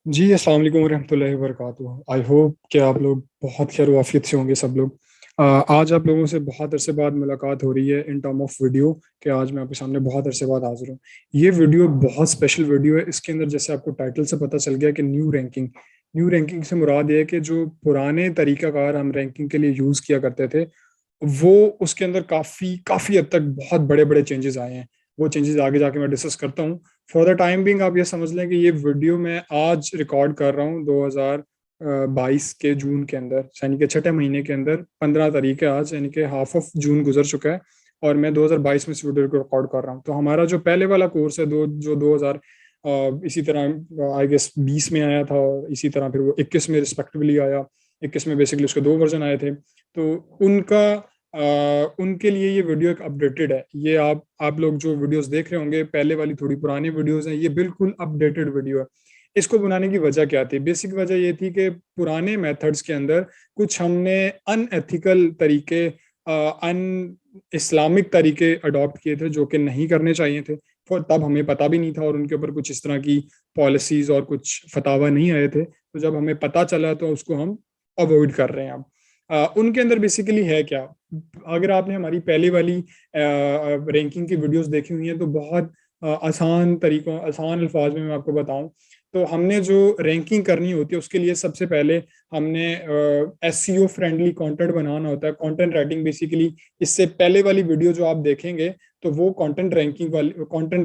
जी, अस्सलाम वालेकुम रहमतुल्लाहि व बरकातुहू। आई होप कि आप लोग बहुत खैर वाफियत से होंगे सब लोग। आज आप लोगों से बहुत अरसे बाद मुलाकात हो रही है इन टर्म ऑफ वीडियो कि आज मैं आपके सामने बहुत अरसे बाद हाजिर हूँ। ये वीडियो बहुत स्पेशल वीडियो है। इसके अंदर जैसे आपको टाइटल से पता चल गया कि न्यू रैंकिंग से मुराद ये है कि जो पुराने तरीकाकार हम रैंकिंग के लिए यूज़ किया करते थे, वो उसके अंदर काफ़ी काफ़ी हद तक बहुत बड़े बड़े चेंजेस आए हैं। वो चेंजेस आगे जाके मैं डिस्कस करता हूँ। फॉर द टाइम बिंग आप ये समझ लें कि ये वीडियो मैं आज रिकॉर्ड कर रहा हूँ 2022 के जून के अंदर, यानी कि छठे महीने के अंदर 15 तारीख है आज, यानी कि हाफ ऑफ जून गुजर चुका है और मैं 2022 में इस वीडियो को रिकॉर्ड कर रहा हूँ। तो हमारा जो पहले वाला कोर्स है जो 2000 इसी तरह आई गेस 20 में आया था और इसी तरह फिर वो 21 में रिस्पेक्टिवली आया। 21 में बेसिकली उसके दो वर्जन आए थे। तो उनका उनके लिए ये वीडियो एक अपडेटेड है। ये आप लोग जो वीडियोस देख रहे होंगे पहले वाली थोड़ी पुरानी वीडियोस हैं, ये बिल्कुल अपडेटेड वीडियो है। इसको बनाने की वजह क्या थी? बेसिक वजह ये थी कि पुराने मेथड्स के अंदर कुछ हमने अनएथिकल तरीके, अन इस्लामिक तरीके अडॉप्ट किए थे जो कि नहीं करने चाहिए थे। तब हमें पता भी नहीं था और उनके ऊपर कुछ इस तरह की पॉलिसीज और कुछ फतावा नहीं आए थे। तो जब हमें पता चला तो उसको हम अवॉइड कर रहे हैं अब। उनके अंदर बेसिकली है क्या? अगर आपने हमारी पहली वाली रैंकिंग की वीडियोस देखी हुई हैं तो बहुत आसान अल्फाज में मैं आपको बताऊं तो हमने जो रैंकिंग करनी होती है उसके लिए सबसे पहले हमने एसईओ फ्रेंडली कंटेंट बनाना होता है। कंटेंट राइटिंग बेसिकली, इससे पहले वाली वीडियो जो आप देखेंगे तो वो कंटेंट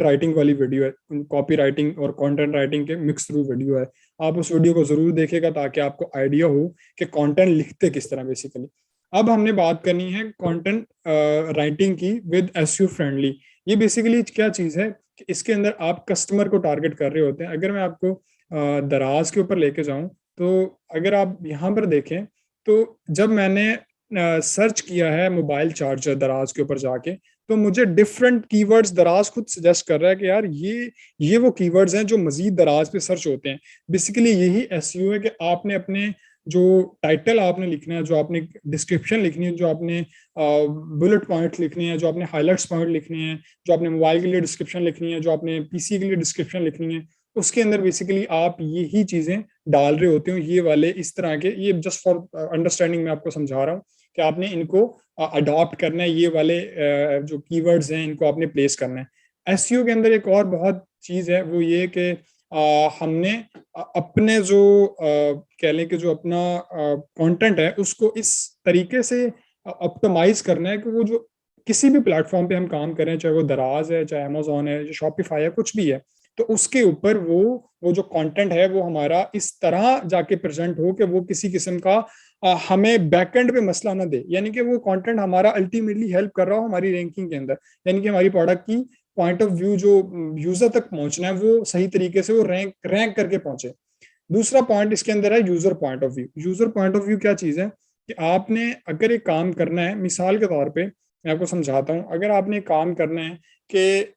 राइटिंग वाली वीडियो है। कॉपी राइटिंग और कंटेंट राइटिंग के मिक्स थ्रू वीडियो है। आप उस वीडियो को जरूर देखेगा ताकि आपको आइडिया हो कि कंटेंट लिखते किस तरह बेसिकली। अब हमने बात करनी है कंटेंट राइटिंग की विद एसईओ फ्रेंडली। ये बेसिकली क्या चीज़ है कि इसके अंदर आप कस्टमर को टारगेट कर रहे होते हैं। अगर मैं आपको दराज के ऊपर लेके जाऊं तो अगर आप यहाँ पर देखें तो जब मैंने सर्च किया है मोबाइल चार्जर दराज के ऊपर जाके, तो मुझे डिफरेंट कीवर्ड्स दराज खुद सजेस्ट कर रहा है कि यार ये वो कीवर्ड्स हैं जो मजीद दराज पे सर्च होते हैं। बेसिकली यही एसईओ है कि आपने अपने जो टाइटल आपने लिखना है, जो आपने डिस्क्रिप्शन लिखनी है, जो आपने बुलेट पॉइंट लिखनी है, जो आपने हाईलाइट्स पॉइंट लिखनी है, जो आपने मोबाइल के लिए डिस्क्रिप्शन लिखनी है, जो आपने पीसी के लिए डिस्क्रिप्शन लिखनी है, उसके अंदर बेसिकली आप यही चीजें डाल रहे होते हो। ये वाले इस तरह के, ये जस्ट फॉर अंडरस्टैंडिंग मैं आपको समझा रहा हूँ कि आपने इनको अडॉप्ट करना है। ये वाले जो कीवर्ड्स हैं इनको आपने प्लेस करना है। एसईओ के अंदर एक और बहुत चीज है, वो ये कि हमने अपने जो कह लें कि जो अपना कंटेंट है उसको इस तरीके से ऑप्टिमाइज करना है कि वो जो किसी भी प्लेटफॉर्म पे हम काम करें, चाहे वो दराज है, चाहे अमेजोन है, शॉपिफाई है, कुछ भी है, तो उसके ऊपर वो जो कंटेंट है वो हमारा इस तरह जाके प्रेजेंट हो कि वो किसी किस्म का हमें बैकएंड पे मसला ना दे। यानी कि वो कंटेंट हमारा अल्टीमेटली हेल्प कर रहा हो हमारी रैंकिंग के अंदर। यानी कि हमारी प्रोडक्ट की पॉइंट ऑफ व्यू जो यूजर तक पहुंचना है वो सही तरीके से वो रैंक रैंक करके पहुंचे। दूसरा पॉइंट इसके अंदर है user point of view. User point of view क्या चीज है कि आपने अगर एक काम करना है, मिसाल के तौर पे मैं आपको समझाता हूँ, अगर आपने एक काम करना है कि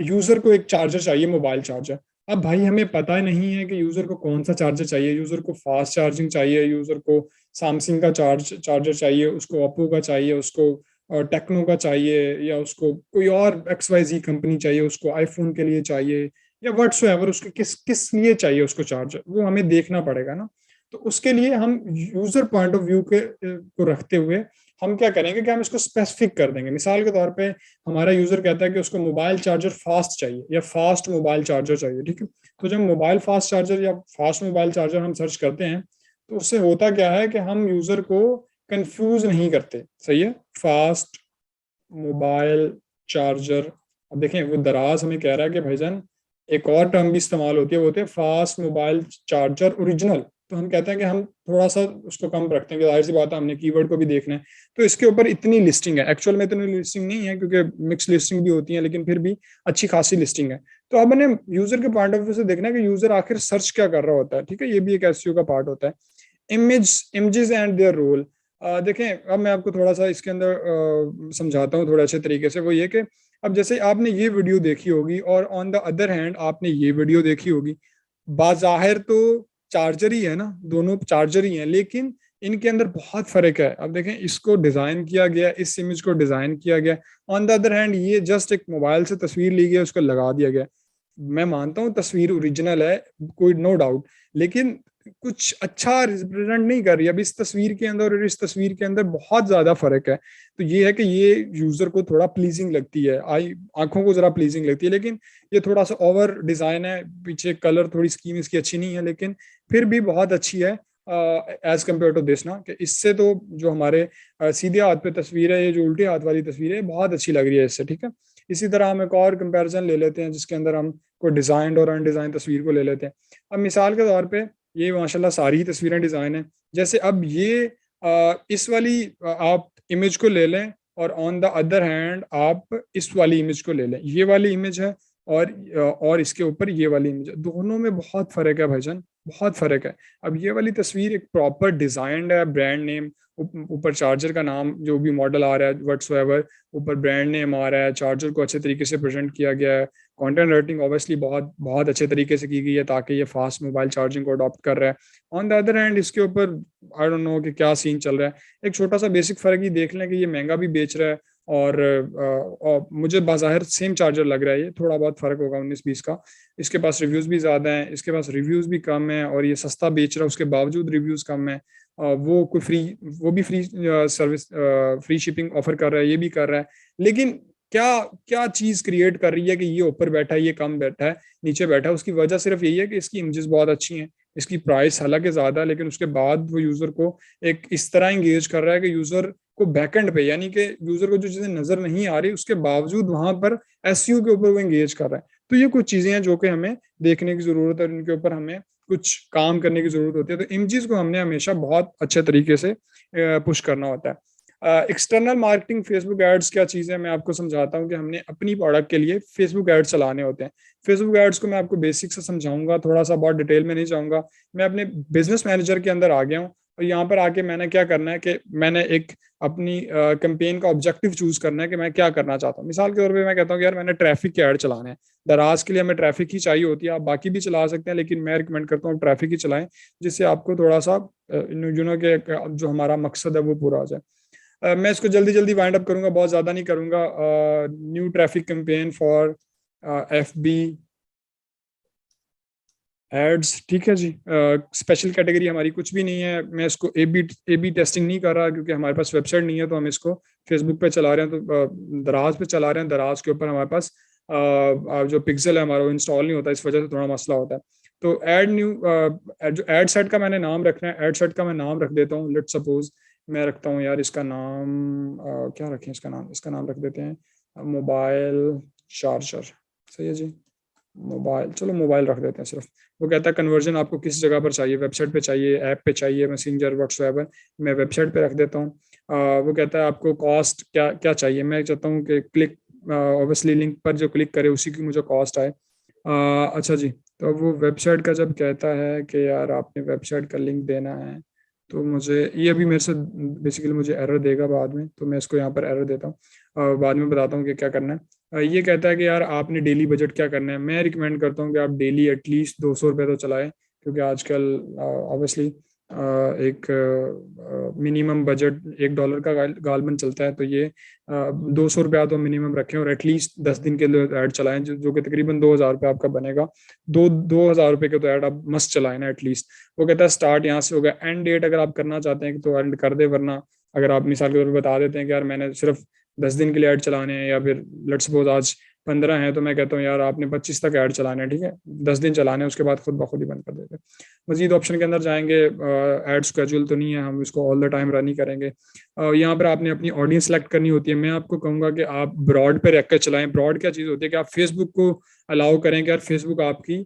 यूजर को एक चार्जर चाहिए, मोबाइल चार्जर। अब भाई हमें पता नहीं है कि यूजर को कौन सा चार्जर चाहिए। यूजर को फास्ट चार्जिंग चाहिए, यूजर को सैमसंग का चार्जर चाहिए, उसको ओप्पो का चाहिए, उसको टेक्नो का चाहिए, या उसको कोई और XYZ कंपनी चाहिए, उसको आईफोन के लिए चाहिए, या व्हाट्सएवर उसको किस किस लिए चाहिए उसको चार्जर, वो हमें देखना पड़ेगा ना। तो उसके लिए हम यूजर पॉइंट ऑफ व्यू के को रखते हुए हम क्या करेंगे कि हम इसको स्पेसिफिक कर देंगे। मिसाल के तौर पे हमारा यूजर कहता है कि उसको मोबाइल चार्जर फास्ट चाहिए या फास्ट मोबाइल चार्जर चाहिए, ठीक है। तो जब मोबाइल फास्ट चार्जर या फास्ट मोबाइल चार्जर हम सर्च करते हैं तो उससे होता क्या है कि हम यूजर को कंफ्यूज नहीं करते। सही है, फास्ट मोबाइल चार्जर। अब देखें वो दराज हमें कह रहा है कि भाईजान एक और टर्म भी इस्तेमाल होती है, वो होती है फास्ट मोबाइल चार्जर ओरिजिनल। तो हम कहते हैं कि हम थोड़ा सा उसको कम रखते हैं कि जाहिर सी बात है हमने कीवर्ड को भी देखना है। तो इसके ऊपर इतनी लिस्टिंग है, एक्चुअल में इतनी लिस्टिंग नहीं है क्योंकि मिक्स लिस्टिंग भी होती है, लेकिन फिर भी अच्छी खासी लिस्टिंग है। तो अब मैंने यूजर के पॉइंट ऑफ व्यू से देखना है कि यूजर आखिर सर्च क्या कर रहा होता है, ठीक है। ये भी एक एसईओ का पार्ट होता है। Images and their role. देखें अब मैं आपको थोड़ा सा इसके अंदर समझाता हूँ थोड़े अच्छे तरीके से। वो ये कि अब जैसे आपने ये वीडियो देखी होगी और ऑन द अदर हैंड आपने ये वीडियो देखी होगी, बाजाहिर तो चार्जर ही है ना, दोनों चार्जर ही हैं, लेकिन इनके अंदर बहुत फर्क है। अब देखें इसको डिजाइन किया गया, इस इमेज को डिजाइन किया गया, ऑन द अदर हैंड ये जस्ट एक मोबाइल से तस्वीर ली गई, उसको लगा दिया गया। मैं मानता हूँ तस्वीर ओरिजिनल है, कोई नो डाउट, लेकिन कुछ अच्छा रिप्रेजेंट नहीं कर रही। अब इस तस्वीर के अंदर और इस तस्वीर के अंदर बहुत ज्यादा फर्क है। तो ये है कि ये यूजर को थोड़ा प्लीजिंग लगती है, आई आंखों को जरा प्लीजिंग लगती है, लेकिन ये थोड़ा सा ओवर डिजाइन है, पीछे कलर थोड़ी स्कीम इसकी अच्छी नहीं है, लेकिन फिर भी बहुत अच्छी है एज कम्पेयर टू दिस ना, कि इससे तो जो हमारे सीधे हाथ पे तस्वीर है, ये जो उल्टे हाथ वाली तस्वीर है बहुत अच्छी लग रही है इससे, ठीक है। इसी तरह हम एक और कंपैरिजन ले लेते हैं जिसके अंदर हम कोई डिजाइंड और अनडिजाइन तस्वीर को ले लेते हैं। अब मिसाल के तौर पे ये माशाल्लाह सारी ही तस्वीरें डिजाइन है। जैसे अब ये इस वाली आप इमेज को ले लें और ऑन द अदर हैंड आप इस वाली इमेज को ले लें, ये वाली इमेज है और इसके ऊपर ये वाली इमेज है, दोनों में बहुत फर्क है भाईजान, बहुत फर्क है। अब ये वाली तस्वीर एक प्रॉपर डिजाइंड है, ब्रांड नेम, ऊपर चार्जर का नाम जो भी मॉडल आ रहा है व्हाट्सएवर, ऊपर ब्रांड नेम आ रहा है, चार्जर को अच्छे तरीके से प्रेजेंट किया गया है, कंटेंट राइटिंग ऑब्वियसली बहुत बहुत अच्छे तरीके से की गई है ताकि ये फास्ट मोबाइल चार्जिंग को अडॉप्ट कर रहा है। ऑन द अदर हैंड इसके ऊपर आई डोंट नो कि क्या सीन चल रहा है। एक छोटा सा बेसिक फर्क ही देख लें कि ये महंगा भी बेच रहा है और मुझे बाज़ाहिर सेम चार्जर लग रहा है, ये थोड़ा बहुत फर्क होगा 19-20 का। इसके पास रिव्यूज भी ज़्यादा हैं, इसके पास रिव्यूज भी कम है, और ये सस्ता बेच रहा है उसके बावजूद रिव्यूज कम है। वो कोई फ्री, वो भी free service, free shipping offer कर रहा है, ये भी कर रहा है, लेकिन क्या क्या चीज क्रिएट कर रही है कि ये ऊपर बैठा है, ये कम बैठा है, नीचे बैठा है? उसकी वजह सिर्फ यही है कि इसकी इमेजेस बहुत अच्छी हैं, इसकी प्राइस हालांकि ज्यादा है, लेकिन उसके बाद वो यूजर को एक इस तरह इंगेज कर रहा है कि यूजर को बैकएंड पे, यानी कि यूजर को जो चीजें नजर नहीं आ रही उसके बावजूद वहां पर एसईओ के ऊपर वो इंगेज कर रहा है। तो ये कुछ चीजें हैं जो कि हमें देखने की जरूरत है, इनके ऊपर हमें कुछ काम करने की जरूरत होती है। तो इमेजेस को हमने हमेशा बहुत अच्छे तरीके से पुश करना होता है। एक्सटर्नल मार्केटिंग, फेसबुक एड्स क्या चीज़ है मैं आपको समझाता हूँ कि हमने अपनी प्रोडक्ट के लिए फेसबुक एड्स चलाने होते हैं। फेसबुक एड्स को मैं आपको बेसिक से समझाऊंगा, थोड़ा सा बहुत डिटेल में नहीं जाऊंगा। मैं अपने बिजनेस मैनेजर के अंदर आ गया हूँ और यहाँ पर आके मैंने क्या करना है कि मैंने एक अपनी कैंपेन का ऑब्जेक्टिव चूज करना है कि मैं क्या करना चाहता हूँ। मिसाल के तौर पर मैं कहता हूँ कि यार मैंने ट्रैफिक के ऐड चलाने हैं, दराज के लिए हमें ट्रैफिक ही चाहिए होती है, आप बाकी भी चला सकते हैं, लेकिन मैं रिकमेंड करता हूँ ट्रैफिक ही चलाएं, जिससे आपको थोड़ा सा के जो हमारा मकसद है वो पूरा हो जाए। मैं इसको जल्दी जल्दी वाइंड अप करूंगा, बहुत ज़्यादा नहीं करूंगा। New traffic campaign for FB ads, ठीक है जी। स्पेशल कैटेगरी हमारी कुछ भी नहीं है, मैं इसको ए बी टेस्टिंग नहीं कर रहा क्योंकि हमारे पास वेबसाइट नहीं है, तो हम इसको फेसबुक पे चला रहे हैं, तो दराज पे चला रहे हैं। दराज के ऊपर हमारे पास जो पिक्सल है हमारा वो इंस्टॉल नहीं होता, इस वजह से थोड़ा मसला होता है। तो एड न्यू जो एड सेट का मैंने नाम रखना है, एड सेट का मैं नाम रख देता हूँ। लेट सपोज मैं रखता हूँ यार इसका नाम क्या रखें, इसका नाम रख देते हैं मोबाइल चार्जर, सही है जी, मोबाइल, चलो मोबाइल रख देते हैं सिर्फ। वो कहता है कन्वर्जन आपको किस जगह पर चाहिए, वेबसाइट पे चाहिए, ऐप पे चाहिए, मैसेंजर व्हाट्सएप, मैं वेबसाइट पे रख देता हूँ। वो कहता है आपको कॉस्ट क्या क्या चाहिए, मैं चाहता हूँ कि क्लिक, ऑब्वियसली लिंक पर जो क्लिक करे उसी की मुझे कॉस्ट आए। अच्छा जी, तो वो वेबसाइट का जब कहता है कि यार आपने वेबसाइट का लिंक देना है, तो मुझे ये अभी मेरे से बेसिकली मुझे एरर देगा बाद में, तो मैं इसको यहाँ पर एरर देता हूँ, बाद में बताता हूँ कि क्या करना है। ये कहता है कि यार आपने डेली बजट क्या करना है, मैं रिकमेंड करता हूँ कि आप डेली एटलीस्ट 200 रुपये तो चलाएं, क्योंकि आजकल ऑब्वियसली एक मिनिमम बजट $1 का गालबन चलता है, तो ये 200 रुपया तो मिनिमम रखें और एटलीस्ट 10 दिन के लिए ऐड चलाएं, जो कि तकरीबन 2,000 रुपये आपका बनेगा। 2,000 रुपये के तो ऐड आप मस्त चलाएं ना एटलीस्ट। वो कहता है स्टार्ट यहाँ से होगा, एंड डेट अगर आप करना चाहते हैं तो एंड कर दे, वरना अगर आप मिसाल के तौर पर बता देते हैं कि यार मैंने सिर्फ 10 दिन के लिए ऐड चलाने हैं, या फिर लेट्स सपोज आज 15 है, तो मैं कहता हूँ यार आपने 25 तक ऐड चलाने हैं, ठीक है, 10 दिन चलाने हैं, उसके बाद खुद ब खुद ही बंद कर देते हैं। मजीद ऑप्शन के अंदर जाएंगे, एड स्केड्यूल तो नहीं है, हम इसको ऑल द टाइम रन ही करेंगे। यहाँ पर आपने अपनी ऑडियंस सेलेक्ट करनी होती है। मैं आपको कहूँगा कि आप ब्रॉड पे रख कर चलाएं। ब्रॉड क्या चीज़ होती है कि आप फेसबुक को अलाउ करें कि यार फेसबुक आपकी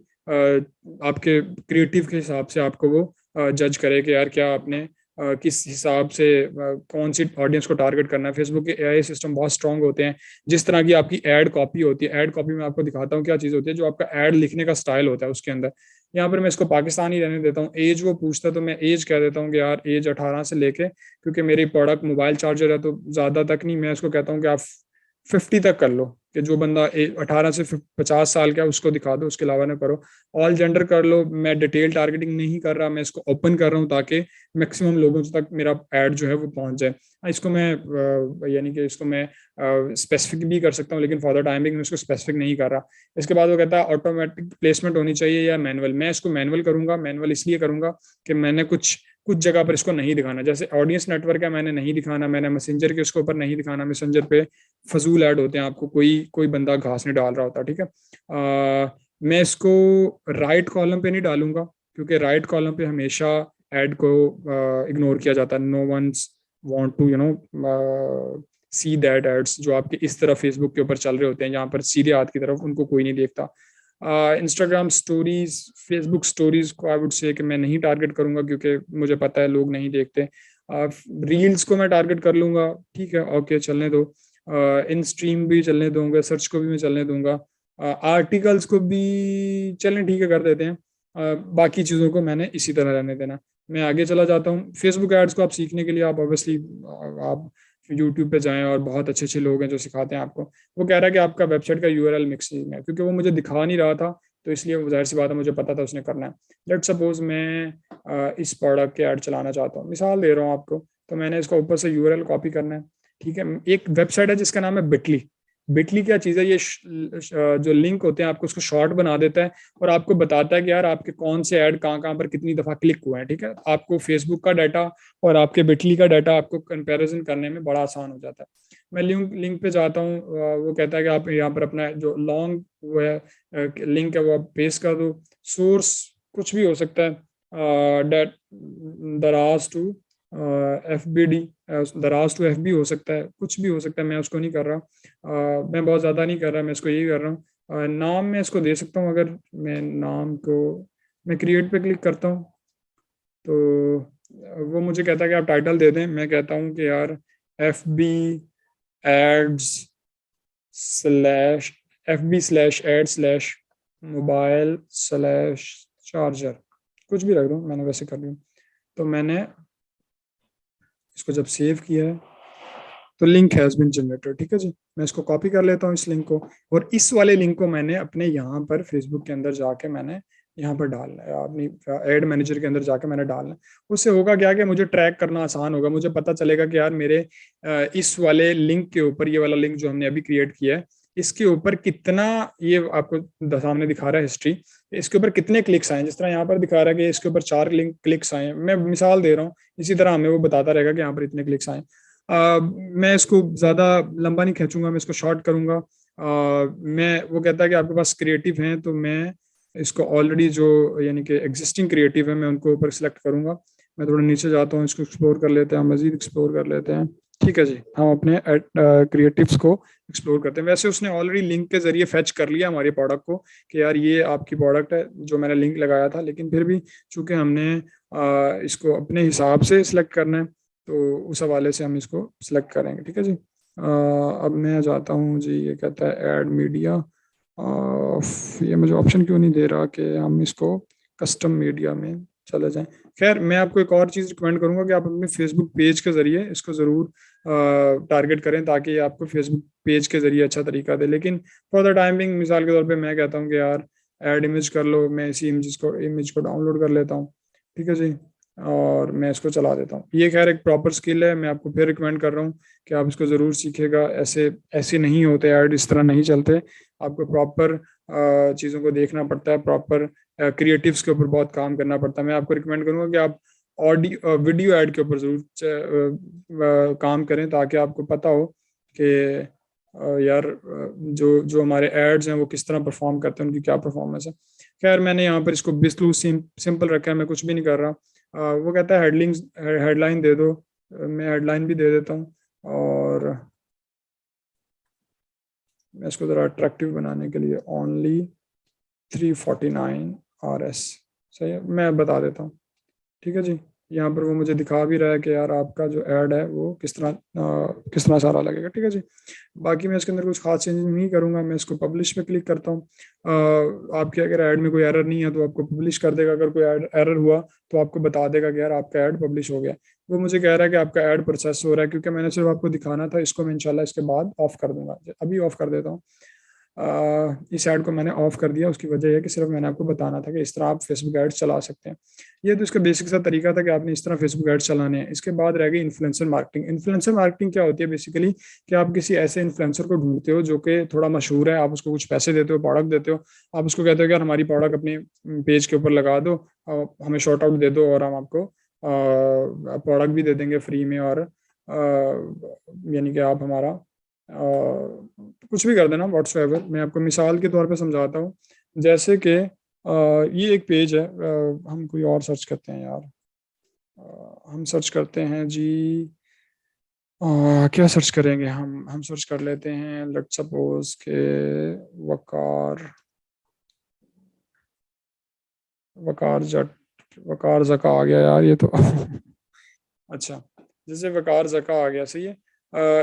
आपके क्रिएटिव के हिसाब से आपको वो जज करे कि यार क्या आपने किस हिसाब से कौन सी ऑडियंस को टारगेट करना है। फेसबुक के एआई सिस्टम बहुत स्ट्रांग होते हैं। जिस तरह की आपकी एड कॉपी होती है, एड कॉपी में आपको दिखाता हूँ क्या चीज़ होती है, जो आपका एड लिखने का स्टाइल होता है उसके अंदर। यहाँ पर मैं इसको पाकिस्तानी रहने देता हूँ। एज वो पूछता है तो मैं एज कह देता हूँ कि यार एज 18 से लेके, क्योंकि मेरी प्रोडक्ट मोबाइल चार्जर है तो ज़्यादा तक नहीं, मैं इसको कहता हूँ कि आप 50 तक कर लो, कि जो बंदा 18 से 50 साल का है उसको दिखा दो, उसके अलावा ना करो। ऑल जेंडर कर लो। मैं डिटेल टारगेटिंग नहीं कर रहा, मैं इसको ओपन कर रहा हूँ ताकि मैक्सिमम लोगों तक मेरा ऐड जो है वो पहुंच जाए। इसको मैं यानी कि इसको मैं स्पेसिफिक भी कर सकता हूँ, लेकिन फॉर द टाइमिंग मैं इसको स्पेसिफिक नहीं कर रहा। इसके बाद वो कहता है ऑटोमेटिक प्लेसमेंट होनी चाहिए या मैनुअल। मैं इसको मैनुअल करूंगा। मैनुअल इसलिए करूंगा कि मैंने कुछ कुछ जगह पर इसको नहीं दिखाना, जैसे ऑडियंस नेटवर्क है मैंने नहीं दिखाना, मैंने मैसेंजर के उसके ऊपर नहीं दिखाना। मैसेंजर पे फजूल ऐड होते हैं, आपको कोई कोई बंदा घास नहीं डाल रहा होता, ठीक है। मैं इसको राइट कॉलम पे नहीं डालूंगा, क्योंकि राइट कॉलम पे हमेशा ऐड को इग्नोर किया जाता है। No one's want to see that ads जो आपके इस तरफ फेसबुक के ऊपर चल रहे होते हैं, यहाँ पर सीधे हाथ की तरफ, उनको कोई नहीं देखता। इंस्टाग्राम स्टोरीज, फेसबुक स्टोरीज को आई वुड से कि मैं नहीं टारगेट करूंगा, क्योंकि मुझे पता है लोग नहीं देखते। रील्स को मैं टारगेट कर लूंगा, ठीक है, ओके चलने दो। इन स्ट्रीम भी चलने दूंगा, सर्च को भी मैं चलने दूंगा, आर्टिकल्स को भी चलें, ठीक है, कर देते हैं। बाकी चीज़ों को मैंने इसी तरह रहने देना। मैं आगे चला जाता हूँ। फेसबुक एड्स को आप सीखने के लिए आप ऑब्वियसली आप यूट्यूब पे जाएं, और बहुत अच्छे अच्छे लोग हैं जो सिखाते हैं आपको। वो कह रहा है कि आपका वेबसाइट का यूआरएल मिक्सिंग है, क्योंकि वो मुझे दिखा नहीं रहा था, तो इसलिए जाहिर सी बात है मुझे पता था उसने करना है। लेट सपोज मैं इस प्रोडक्ट के ऐड चलाना चाहता हूँ, मिसाल दे रहा हूँ आपको, तो मैंने इसका ऊपर से यूआरएल कॉपी करना है, ठीक है। एक वेबसाइट है जिसका नाम है बिटली। बिटली क्या चीज़ है, ये जो लिंक होते हैं आपको उसको शॉर्ट बना देता है, और आपको बताता है कि यार आपके कौन से ऐड कहाँ कहाँ पर कितनी दफ़ा क्लिक हुए हैं, ठीक है। आपको फेसबुक का डाटा और आपके बिटली का डाटा आपको कंपैरिजन करने में बड़ा आसान हो जाता है। मैं लिंक लिंक पे जाता हूँ, वो कहता है कि आप यहाँ पर अपना जो लॉन्ग वो है लिंक है वो आप पेस्ट कर दो। सोर्स कुछ भी हो सकता है, डेट दराज टू FBD, दराज टू FB हो सकता है, कुछ भी हो सकता है, मैं उसको नहीं कर रहा। मैं बहुत ज़्यादा नहीं कर रहा, मैं इसको यही कर रहा हूँ। नाम मैं इसको दे सकता हूँ, अगर मैं नाम को मैं क्रिएट पे क्लिक करता हूँ तो वो मुझे कहता है कि आप टाइटल दे दें। मैं कहता हूँ कि यार FB एड्स स्लैश FB/ad/mobile/चार्जर, कुछ भी रख दो, मैंने वैसे कर दिया। तो मैंने इसको जब सेव किया है तो लिंक हैज़ बीन जनरेटेड, ठीक है जी। मैं इसको कॉपी कर लेता हूँ इस लिंक को, और इस वाले लिंक को मैंने अपने यहाँ पर फेसबुक के अंदर जाके मैंने यहाँ पर डालना है, अपनी एड मैनेजर के अंदर जाके मैंने डालना है। उससे होगा क्या कि मुझे ट्रैक करना आसान होगा, मुझे पता चलेगा कि यार मेरे इस वाले लिंक के ऊपर, ये वाला लिंक जो हमने अभी क्रिएट किया है, इसके ऊपर कितना, ये आपको सामने दिखा रहा है हिस्ट्री, इसके ऊपर कितने क्लिक्स आए। जिस तरह यहाँ पर दिखा रहा है कि इसके ऊपर 4 लिंक क्लिक्स आए, मैं मिसाल दे रहा हूँ, इसी तरह हमें वो बताता रहेगा कि यहाँ पर इतने क्लिक्स आए। मैं इसको ज़्यादा लंबा नहीं खींचूंगा, मैं इसको शॉर्ट करूंगा। मैं वो कहता है कि आपके पास क्रिएटिव हैं, तो मैं इसको ऑलरेडी जो यानी कि एग्जिस्टिंग क्रिएटिव है मैं उनको ऊपर सेलेक्ट करूंगा। मैं थोड़ा नीचे जाता हूँ, इसको एक्सप्लोर कर लेते हैं, मजीद एक्सप्लोर कर लेते हैं, ठीक है जी। हम अपने क्रिएटिव्स को एक्सप्लोर करते हैं। वैसे उसने ऑलरेडी लिंक के जरिए फेच कर लिया हमारे प्रोडक्ट को कि यार ये आपकी प्रोडक्ट है, जो मैंने लिंक लगाया था, लेकिन फिर भी चूंकि हमने इसको अपने हिसाब से सिलेक्ट करना है, तो उस हवाले से हम इसको सिलेक्ट करेंगे, ठीक है जी। अब मैं जाता हूँ जी, ये कहता है ऐड मीडिया। ये मुझे ऑप्शन क्यों नहीं दे रहा कि हम इसको कस्टम मीडिया में चले जाएं। खैर, मैं आपको एक और चीज़ रिकमेंड करूंगा कि आप अपने फेसबुक पेज के ज़रिए इसको ज़रूर टारगेट करें, ताकि आपको फेसबुक पेज के ज़रिए अच्छा तरीका दे। लेकिन फॉर द टाइमिंग मिसाल के तौर पे मैं कहता हूँ कि यार ऐड इमेज कर लो, मैं इसी इमेज को डाउनलोड कर लेता हूँ, ठीक है जी, और मैं इसको चला देता हूँ। ये खैर एक प्रॉपर स्किल है, मैं आपको फिर रिकमेंड कर रहा हूँ कि आप इसको ज़रूर सीखेगा। ऐसे ऐसे नहीं होते ऐड, इस तरह नहीं चलते। आपको प्रॉपर चीज़ों को देखना पड़ता है, प्रॉपर क्रिएटिव्स के ऊपर बहुत काम करना पड़ता है। मैं आपको रिकमेंड करूँगा कि आप ऑडियो वीडियो ऐड के ऊपर ज़रूर काम करें, ताकि आपको पता हो कि यार जो जो हमारे एड्स हैं वो किस तरह परफॉर्म करते हैं, उनकी क्या परफॉर्मेंस है। खैर, मैंने यहाँ पर इसको बिल्कुल सिंपल रखा है, मैं कुछ भी नहीं कर रहा। वो कहता है हेडलाइन दे दो, मैं हेडलाइन भी दे देता हूँ, और मैं इसको ज़रा अट्रैक्टिव बनाने के लिए ओनली 349 RS, सही है, मैं बता देता हूँ, ठीक है जी। यहाँ पर वो मुझे दिखा भी रहा है कि यार आपका जो ऐड है वो किस तरह सारा लगेगा, ठीक है जी। बाकी मैं इसके अंदर कुछ खास चेंज नहीं करूंगा, मैं इसको पब्लिश पे क्लिक करता हूँ। आपके अगर ऐड में कोई एरर नहीं है तो आपको पब्लिश कर देगा, अगर कोई एरर हुआ तो आपको बता देगा कि यार आपका ऐड पब्लिश हो गया। वो मुझे कह रहा है कि आपका ऐड प्रोसेस हो रहा है, क्योंकि मैंने सिर्फ आपको दिखाना था। इसको मैं इंशाल्लाह इसके बाद ऑफ कर दूंगा, अभी ऑफ कर देता हूँ। इस ऐड को मैंने ऑफ कर दिया, उसकी वजह है कि सिर्फ मैंने आपको बताना था कि इस तरह आप फेसबुक एड्स चला सकते हैं। ये तो इसका बेसिक सा तरीका था कि आपने इस तरह फेसबुक एड्स चलाने हैं। इसके बाद रह गई इन्फ्लुएंसर मार्केटिंग। इन्फ्लुएंसर मार्केटिंग क्या होती है बेसिकली, कि आप किसी ऐसे इन्फ्लुएंसर को ढूंढते हो जो कि थोड़ा मशहूर है, आप उसको कुछ पैसे देते हो, प्रोडक्ट देते हो, आप उसको कहते हो कि यार हमारी प्रोडक्ट अपने पेज के ऊपर लगा दो, हमें शॉर्ट आउट दे दो और हम आपको प्रोडक्ट भी दे देंगे फ्री में, और यानी कि आप हमारा कुछ भी कर देना व्हाट्सएवर। मैं आपको मिसाल के तौर पे समझाता हूँ। जैसे कि ये एक पेज है, हम कोई और सर्च करते हैं यार। हम सर्च करते हैं जी, क्या सर्च करेंगे हम सर्च कर लेते हैं, लेट्स सपोज के वकार वकार जट वकार जका आ गया यार ये तो अच्छा, जैसे वकार जका आ गया, सही है।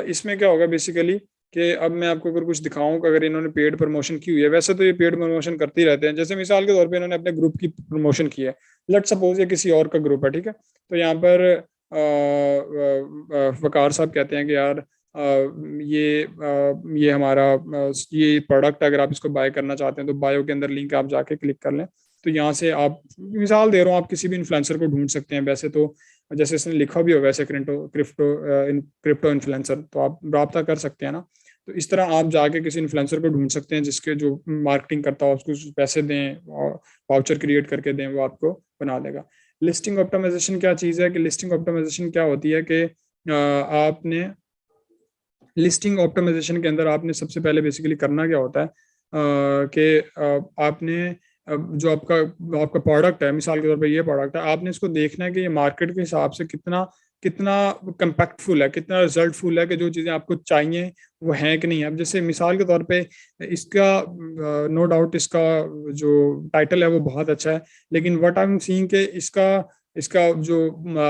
इसमें क्या होगा बेसिकली कि अब मैं आपको अगर कुछ दिखाऊं कि अगर इन्होंने पेड प्रमोशन की हुई है, वैसे तो ये पेड प्रमोशन करते ही रहते हैं। जैसे मिसाल के तौर पे इन्होंने अपने ग्रुप की प्रमोशन की है, लेट सपोज ये किसी और का ग्रुप है, ठीक है। तो यहाँ पर वकार साहब कहते हैं कि यार ये हमारा ये प्रोडक्ट, अगर आप इसको बाय करना चाहते हैं तो बायो के अंदर लिंक आप जाके क्लिक कर लें। तो यहाँ से आप, मिसाल दे रहा हूँ, आप किसी भी इन्फ्लुएंसर को ढूंढ सकते हैं। वैसे तो जैसे इसने लिखा भी होगा, ऐसे क्रिप्टो इन्फ्लुएंसर, तो आप रब्ता कर सकते हैं ना। तो इस तरह आप जाके किसी इन्फ्लुएंसर को ढूंढ सकते हैं जिसके जो मार्केटिंग करता हो, उसको पैसे दें और वाउचर क्रिएट करके दें, वो आपको बना देगा। लिस्टिंग ऑप्टिमाइजेशन क्या चीज़ है, कि लिस्टिंग ऑप्टिमाइजेशन क्या होती है कि आपने लिस्टिंग ऑप्टिमाइजेशन के अंदर आपने सबसे पहले बेसिकली करना क्या होता है कि आपने जो आपका आपका प्रोडक्ट है, मिसाल के तौर पे ये प्रोडक्ट है, आपने इसको देखना है कि ये मार्केट के हिसाब से कितना कितना कंपैक्टफुल है, कितना रिजल्टफुल है, कि जो चीज़ें आपको चाहिए वो हैं कि नहीं। अब जैसे मिसाल के तौर पे इसका नो डाउट इसका जो टाइटल है वो बहुत अच्छा है, लेकिन व्हाट आई एम सीइंग कि इसका इसका जो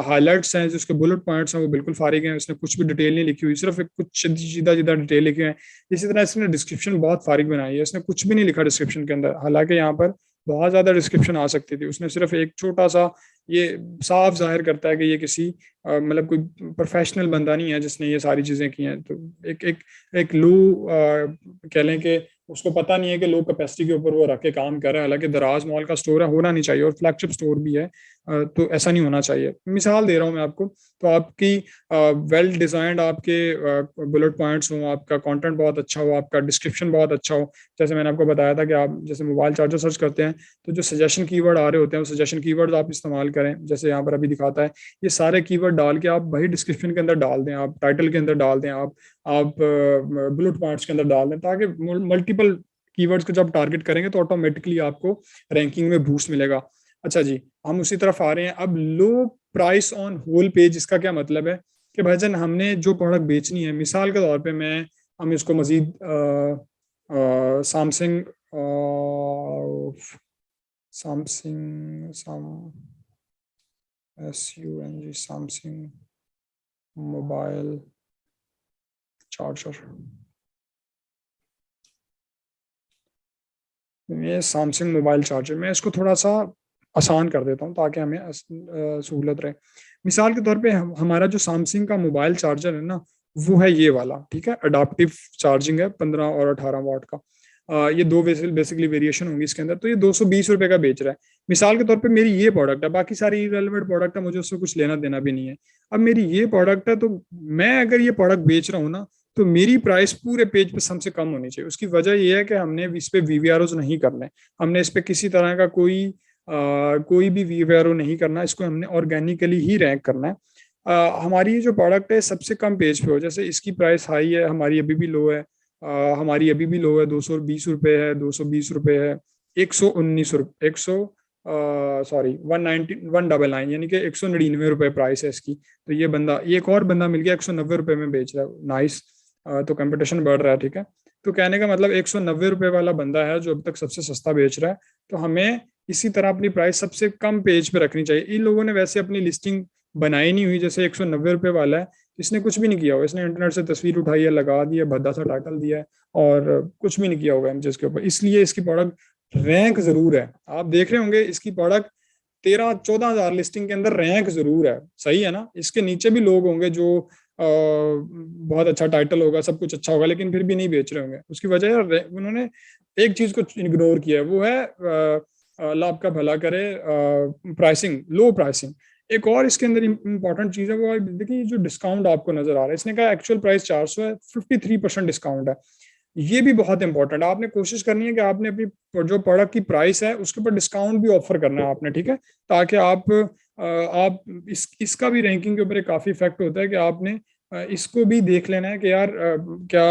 हाईलाइट्स हैं, जो उसके बुलेट पॉइंट्स हैं, वो बिल्कुल फारिग हैं। उसने कुछ भी डिटेल नहीं लिखी हुई, सिर्फ एक कुछ सीधा सीधा डिटेल लिखे हैं। इसी तरह इसने डिस्क्रिप्शन बहुत फारिग बनाई है, इसने कुछ भी नहीं लिखा डिस्क्रिप्शन के अंदर, हालांकि यहाँ पर बहुत ज्यादा डिस्क्रिप्शन आ सकती थी। उसने सिर्फ एक छोटा सा, ये साफ जाहिर करता है कि ये किसी मतलब कोई प्रोफेशनल बंदा नहीं है जिसने ये सारी चीजें की हैं। तो एक एक एक लो कह लें कि उसको पता नहीं है कि लो कैपेसिटी के ऊपर वो रख के काम कर रहा है। हालांकि दराज मॉल का स्टोर है, होना नहीं चाहिए, और फ्लैगशिप स्टोर भी है, तो ऐसा नहीं होना चाहिए। मिसाल दे रहा हूँ मैं आपको। तो आपकी वेल डिजाइंड आपके बुलेट पॉइंट्स हो, आपका कंटेंट बहुत अच्छा हो, आपका डिस्क्रिप्शन बहुत अच्छा हो। जैसे मैंने आपको बताया था कि आप जैसे मोबाइल चार्जर सर्च करते हैं तो जो सजेशन कीवर्ड आ रहे होते हैं, वो सजेशन कीवर्ड आप इस्तेमाल करें। जैसे यहाँ पर अभी दिखाता है, ये सारे कीवर्ड डाल के आप वही डिस्क्रिप्शन के अंदर डाल दें, आप टाइटल के अंदर डाल दें, आप बुलेट पॉइंट्स के अंदर डाल दें, ताकि मल्टीपल कीवर्ड्स को जब टारगेट करेंगे तो ऑटोमेटिकली आपको रैंकिंग में बूस्ट मिलेगा। अच्छा जी, हम उसी तरफ आ रहे हैं। अब low price on whole page, इसका क्या मतलब है कि भाईजान हमने जो प्रोडक्ट बेचनी है, मिसाल के तौर पे हम इसको मजीद Samsung Samsung SUNG Samsung mobile charger, ये सैमसंग मोबाइल चार्जर, मैं इसको थोड़ा सा आसान कर देता हूँ ताकि हमें सहूलत रहे। मिसाल के तौर पे हमारा जो सैमसंग का मोबाइल चार्जर है ना, वो है ये वाला, ठीक है। अडाप्टिव चार्जिंग है 15 और 18 वाट का। ये दो बेसिकली वेरिएशन होंगी इसके अंदर। तो ये 220 रुपए का बेच रहा है। मिसाल के तौर पे मेरी ये प्रोडक्ट है, बाकी सारी इरेलेवेंट प्रोडक्ट है, मुझे उससे कुछ लेना देना भी नहीं है। अब मेरी ये प्रोडक्ट है, तो मैं अगर ये प्रोडक्ट बेच रहा हूँ ना, तो मेरी प्राइस पूरे पेज पे सबसे कम होनी चाहिए। उसकी वजह यह है कि हमने इस पे वीवीआरओ नहीं करना है, हमने इस पे किसी तरह का कोई भी वीवीआरओ नहीं करना, इसको हमने ऑर्गेनिकली ही रैंक करना है। हमारी जो प्रोडक्ट है सबसे कम पेज पे हो, जैसे इसकी प्राइस हाई है, हमारी अभी भी लो है। हमारी अभी भी लो है, 220 रुपये है, 220 रुपये है, 119 रुपये, 100 सॉरी 199, यानी कि 199 रुपये प्राइस है इसकी। तो ये एक और बंदा मिल गया 190 रुपये में बेच रहा है, नाइस। तो कंपटीशन बढ़ रहा है, ठीक है। तो कहने का मतलब 190 रुपए वाला बंदा है जो अब तक सबसे सस्ता बेच रहा है, तो हमें इसी तरह अपनी प्राइस सबसे कम पेज पे रखनी चाहिए। इन लोगों ने वैसे अपनी लिस्टिंग बनाई नहीं हुई, जैसे 190 रुपए वाला है, इसने कुछ भी नहीं किया हुआ, इसने इंटरनेट से तस्वीर उठाई है, लगा दी है, भद्दा सा टाइटल दिया है और कुछ भी नहीं किया होगा एमजेस के ऊपर, इसलिए इसकी प्रोडक्ट रैंक जरूर है। आप देख रहे होंगे इसकी प्रोडक्ट 13-14 हजार लिस्टिंग के अंदर रैंक जरूर है, सही है ना। इसके नीचे भी लोग होंगे जो बहुत अच्छा टाइटल होगा, सब कुछ अच्छा होगा, लेकिन फिर भी नहीं बेच रहे होंगे। उसकी वजह है उन्होंने एक चीज को इग्नोर किया है, वो है अल्लाह आपका भला करे, प्राइसिंग, लो प्राइसिंग। एक और इसके अंदर इंपॉर्टेंट चीज है, वो देखिए जो डिस्काउंट आपको नजर आ रहा है, इसने कहा एक्चुअल प्राइस 400 है, 53% डिस्काउंट है। ये भी बहुत इंपॉर्टेंट है, आपने कोशिश करनी है कि आपने अपनी जो प्रोडक्ट की प्राइस है उसके ऊपर डिस्काउंट भी ऑफर करना है आपने, ठीक है, ताकि आप इसका भी रैंकिंग के ऊपर काफी इफेक्ट होता है कि आपने इसको भी देख लेना है कि यार क्या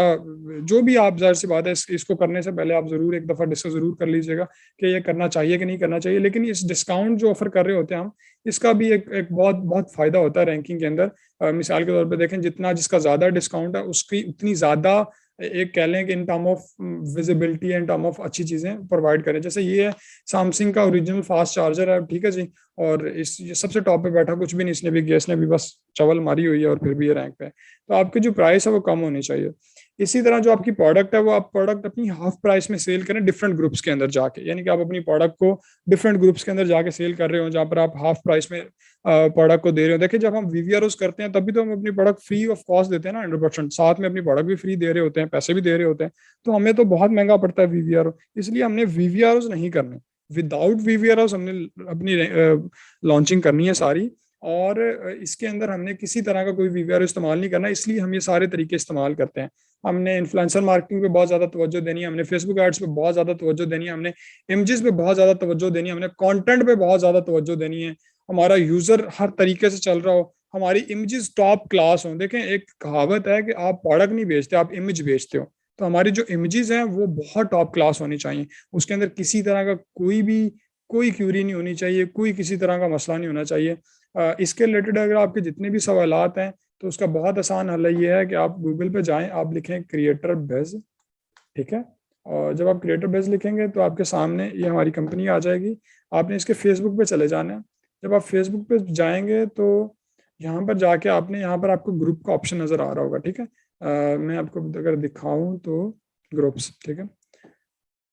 जो भी आप, जाहिर सी बात है, इसको करने से पहले आप जरूर एक दफा डिस्कस जरूर कर लीजिएगा कि ये करना चाहिए कि नहीं करना चाहिए। लेकिन इस डिस्काउंट जो ऑफर कर रहे होते हैं हम, इसका भी एक बहुत बहुत फायदा होता है रैंकिंग के अंदर। मिसाल के तौर पर देखें, जितना जिसका ज्यादा डिस्काउंट है उसकी उतनी ज्यादा, एक कह लें कि in term of visibility, in term of अच्छी चीजें प्रोवाइड करें। जैसे ये है सैमसंग का ओरिजिनल फास्ट चार्जर है, ठीक है जी, और इस ये सबसे टॉप पे बैठा, कुछ भी नहीं इसने भी किया, इसने भी बस चवल मारी हुई है और फिर भी ये रैंक पे है। तो आपकी जो प्राइस है वो कम होनी चाहिए। इसी तरह जो आपकी प्रोडक्ट है वो आप प्रोडक्ट अपनी हाफ प्राइस में सेल करें डिफरेंट ग्रुप्स के अंदर जाके, यानी कि आप अपनी प्रोडक्ट को डिफरेंट ग्रुप्स के अंदर जाके सेल कर रहे हो, जहाँ पर आप हाफ प्राइस में प्रोडक्ट को दे रहे हो। देखिए जब हम वीवीआरओस करते हैं तभी तो हम अपनी प्रोडक्ट फ्री ऑफ कॉस्ट देते हैं ना, 100%, साथ में अपनी प्रोडक्ट भी फ्री दे रहे होते हैं, पैसे भी दे रहे होते हैं, तो हमें तो बहुत महंगा पड़ता है वीवीआरओ, इसलिए हमने वीवीआरओस नहीं करने। विदाउट वीवीआरओस हमने अपनी लॉन्चिंग करनी है सारी, और इसके अंदर हमने किसी तरह का कोई वीवीआर इस्तेमाल नहीं करना, इसलिए हम ये सारे तरीके इस्तेमाल करते हैं। हमने इन्फ्लुएंसर मार्केटिंग पे बहुत ज्यादा तवज्जो देनी है, हमने फेसबुक एड्स पे बहुत ज्यादा तवज्जो देनी है, हमने इमेजेस पे बहुत ज्यादा तवज्जो देनी है, हमने कंटेंट पे बहुत ज्यादा तवज्जो देनी है, हमारा यूजर हर तरीके से चल रहा हो, हमारी इमेजेस टॉप क्लास हो। देखें एक कहावत है कि आप प्रोडक्ट नहीं बेचते, आप इमेज बेचते हो, तो हमारी जो इमेजेस हैं वो बहुत टॉप क्लास होनी चाहिए, उसके अंदर किसी तरह का कोई क्यूरी नहीं होनी चाहिए, कोई किसी तरह का मसला नहीं होना चाहिए। इसके रिलेटेड अगर आपके जितने भी सवालात हैं तो उसका बहुत आसान हल ये है कि आप गूगल पे जाएं, आप लिखें क्रिएटर बेज, ठीक है, और जब आप क्रिएटर बेज लिखेंगे तो आपके सामने ये हमारी कंपनी आ जाएगी। आपने इसके फेसबुक पे चले जाना है, जब आप फेसबुक पे जाएंगे तो यहाँ पर जाके आपने, यहाँ पर आपको ग्रुप का ऑप्शन नज़र आ रहा होगा, ठीक है। मैं आपको अगर दिखाऊं तो ग्रुप्स, ठीक है,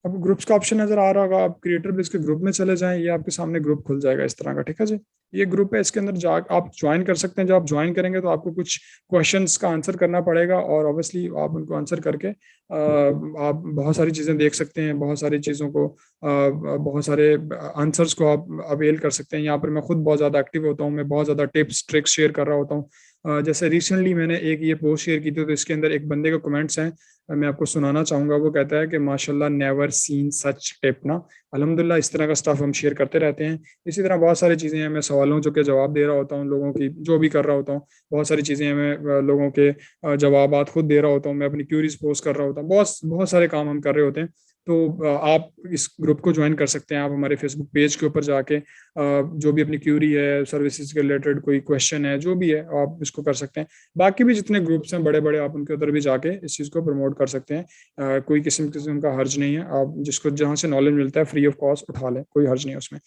आपको ग्रुप्स का ऑप्शन नजर आ रहा होगा, आप क्रिएटर बेस के ग्रुप में चले जाएं, ये आपके सामने ग्रुप खुल जाएगा इस तरह का, ठीक है जी। ये ग्रुप है, इसके अंदर जा आप ज्वाइन कर सकते हैं। जब आप ज्वाइन करेंगे तो आपको कुछ क्वेश्चंस का आंसर करना पड़ेगा, और ऑब्वियसली आप उनको आंसर करके आप बहुत सारी चीज़ें देख सकते हैं, बहुत सारी चीज़ों को, बहुत सारे आंसर्स को आप अवेल कर सकते हैं। यहाँ पर मैं खुद बहुत ज़्यादा एक्टिव होता हूँ, मैं बहुत ज़्यादा टिप्स ट्रिक्स शेयर कर रहा होता हूँ। जैसे रिसेंटली मैंने एक ये पोस्ट शेयर की थी, तो इसके अंदर एक बंदे के कमेंट्स हैं, मैं आपको सुनाना चाहूंगा। वो कहता है कि माशाल्लाह नेवर सीन सच टिप ना। अल्हम्दुलिल्लाह इस तरह का स्टफ हम शेयर करते रहते हैं। इसी तरह बहुत सारी चीज़ें हैं, मैं सवालों जो के जवाब दे रहा होता हूँ, लोगों की जो भी कर रहा होता हूँ, बहुत सारी चीज़ें हैं, मैं लोगों के जवाबात खुद दे रहा होता हूँ, मैं अपनी क्यूरीज पोस्ट कर रहा होता हूँ, बहुत बहुत सारे काम हम कर रहे होते हैं। तो आप इस ग्रुप को ज्वाइन कर सकते हैं, आप हमारे फेसबुक पेज के ऊपर जाके जो भी अपनी क्यूरी है, सर्विसेज के रिलेटेड कोई क्वेश्चन है, जो भी है आप इसको कर सकते हैं। बाकी भी जितने ग्रुप्स हैं बड़े बड़े, आप उनके उधर भी जाके इस चीज़ को प्रमोट कर सकते हैं। कोई किस्म का हर्ज नहीं है, आप जिसको जहाँ से नॉलेज मिलता है फ्री ऑफ कॉस्ट उठा लें, कोई हर्ज नहीं है उसमें।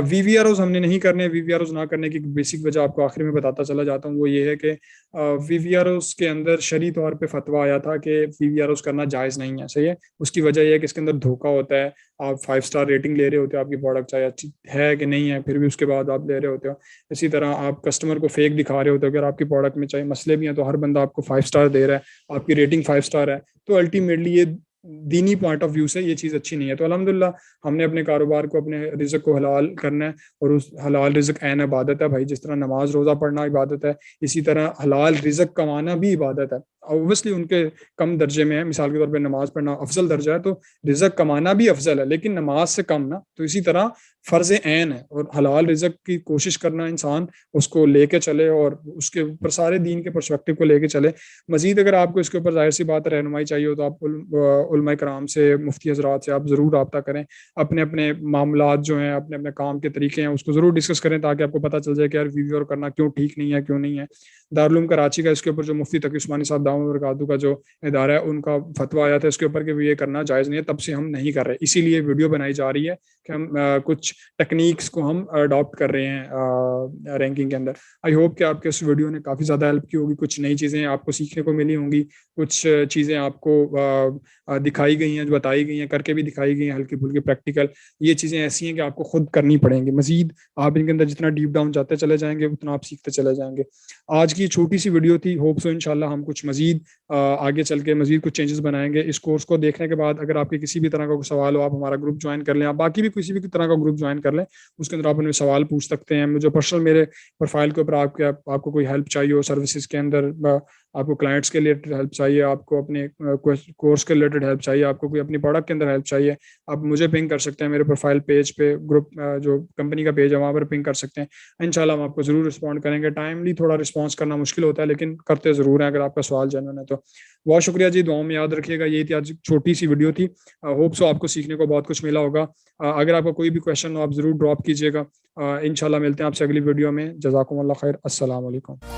वीवीआरओज हमने नहीं करने। वीवीआरओज ना करने की बेसिक वजह आपको आखिर में बताता चला जाता हूँ, वो ये है कि वीवीआरओज के अंदर शरई तौर पे फतवा आया था कि वीवीआरओज करना जायज़ नहीं है, सही है। उसकी वजह यह है कि इसके अंदर धोखा होता है, आप 5 स्टार रेटिंग ले रहे होते हो, आपकी प्रोडक्ट चाहे अच्छी है कि नहीं है, फिर भी उसके बाद आप ले रहे होते हो। इसी तरह आप कस्टमर को फेक दिखा रहे होते हो, अगर आपकी प्रोडक्ट में चाहे मसले भी हैं तो हर बंदा आपको 5 स्टार दे रहा है, आपकी रेटिंग 5 स्टार है, तो अल्टीमेटली ये दीनी पॉइंट ऑफ व्यू से ये चीज़ अच्छी नहीं है। तो अल्हम्दुलिल्लाह हमने अपने कारोबार को, अपने रिज़्क को हलाल करना है, और उस हलाल रिज़्क ऐन इबादत है भाई। जिस तरह नमाज रोज़ा पढ़ना इबादत है, इसी तरह हलाल रिज़्क कमाना भी इबादत है। ऑब्वियसली उनके कम दर्जे में है, मिसाल के तौर पे नमाज पढ़ना अफजल दर्जा है, तो रिज़्क कमाना भी अफजल है, लेकिन नमाज से कम ना। तो इसी तरह फ़र्ज़ ऐन है, और हलाल रिज़्क की कोशिश करना, इंसान उसको लेके चले और उसके ऊपर सारे दीन के पर्सपेक्टिव को लेके चले। मजीद अगर आपको इसके ऊपर जाहिर सी बात रहनुमाई चाहिए हो तो आप उलमा कराम से, मुफ्ती हजरात से आप ज़रूर रब्ता करें। अपने अपने मामलात जो हैं, अपने अपने काम के तरीके हैं, उसको ज़रूर डिस्कस करें, ताकि आपको पता चल जाए कि यार वीडियो करना क्यों ठीक नहीं है, क्यों नहीं है। दारुल उलूम कराची का इसके ऊपर जो मुफ्ती तकी उस्मानी साहब अस्सलाम वबरकातुहू का जो इदारा है उनका फतवा आया था इसके ऊपर कि ये करना जायज़ नहीं है, तब से हम नहीं कर रहे। इसीलिए वीडियो बनाई जा रही है कि हम कुछ टेक्निक्स को हम अडॉप्ट कर रहे हैं रैंकिंग के अंदर। आई होप कि आपके इस वीडियो ने काफ़ी ज़्यादा हेल्प की होगी, कुछ नई चीज़ें आपको सीखने को मिली होंगी, कुछ चीज़ें आपको दिखाई गई हैं, जो बताई गई हैं, करके भी दिखाई गई हैं हल्की-फुल्की प्रैक्टिकल। ये चीज़ें ऐसी हैं कि आपको खुद करनी पड़ेंगी। मज़ीद आप इनके अंदर जितना डीप डाउन जाते चले जाएँगे, उतना आप सीखते चले जाएँगे। आज की छोटी-सी वीडियो थी, होप सो इंशाल्लाह हम कुछ मज़ीद आगे चल के मज़ीद कुछ चेंजेस बनाएँगे। इस कोर्स को देखने के बाद अगर आपके किसी भी तरह का कोई सवाल हो, आप हमारा ग्रुप जॉइन कर लें, आप बाकी भी किसी भी तरह का ग्रुप जॉइन कर लें, उसके अंदर आप हमें सवाल पूछ सकते हैं। मुझे पर्सनल मेरे प्रोफाइल के ऊपर आपको कोई हेल्प चाहिए हो सर्विसेज के अंदर, आपको क्लाइंट्स के रिलेटेड हेल्प चाहिए, आपको अपने कोर्स के रिलेटेड हेल्प चाहिए, आपको कोई अपनी प्रोडक्ट के अंदर हेल्प चाहिए, आप मुझे पिंग कर सकते हैं मेरे प्रोफाइल पेज पे, ग्रुप जो कंपनी का पेज है वहाँ पर पिंग कर सकते हैं। इंशाल्लाह हम आपको ज़रूर रिस्पॉन्ड करेंगे। टाइमली थोड़ा रिस्पॉन्स करना मुश्किल होता है, लेकिन करते ज़रूर हैं अगर आपका सवाल जेन्युइन है तो। बहुत शुक्रिया जी, दुआओं में याद रखिएगा। यही थी आज छोटी-सी वीडियो थी। होप सो आपको सीखने को बहुत कुछ मिला होगा। अगर आपका कोई भी क्वेश्चन हो आप ज़रूर ड्रॉप कीजिएगा। इंशाल्लाह मिलते हैं आपसे अगली वीडियो में। जज़ाकुमुल्लाह खैर। अस्सलाम वालेकुम।